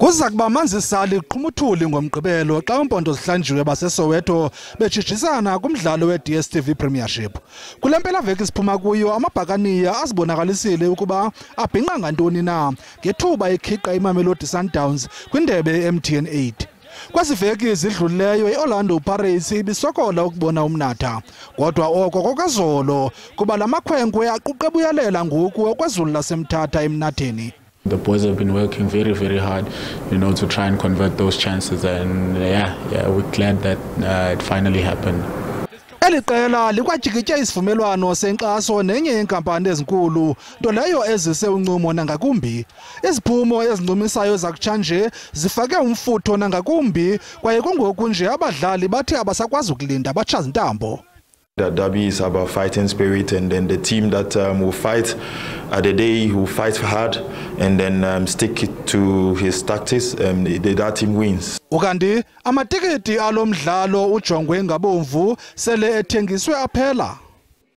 Kuza kuba manzisa liqhumuthuli ngomgqibelo xa umpondo zihlanjiwe baseSoweto bejijisana kumdlalo we-DStv Premiership. Kule mpelaveki siphuma kuyo amaBhakaniya azibonakalisile ukuba abhinqa ngantoni na ngethuba ekhiqa iMamelodi Sundowns kwindebe MTN 8. Kwezi veki zidlulileyo iOrlando Pirates ibisokola ukubona umnatha, kodwa oko kokazolo kuba lamakhwenkwe aquqebuyelela ngoku okwezulu lasemthatha emnatheni. The boys have been working very hard, to try and convert those chances, and we're glad that it finally happened. Eliqela likwajikitya isivumelwano senkxaso nenye yenkampani ezinkulu, nto leyo ezise uncumo nangakumbi. Iziphumo ezincumisayo zakutshanje zifake umfutho nangakumbi, kwaye kungoku nje abadlali bathi abasakwazi ukulinda batshaza intambo. The derby is about fighting spirit, and then the team that will fight at the day, who fight hard and then stick to his tactics, that team wins. Ukanti amatikiti alo mdlalo ujongwe ngabomvu sele ethengiswe aphela.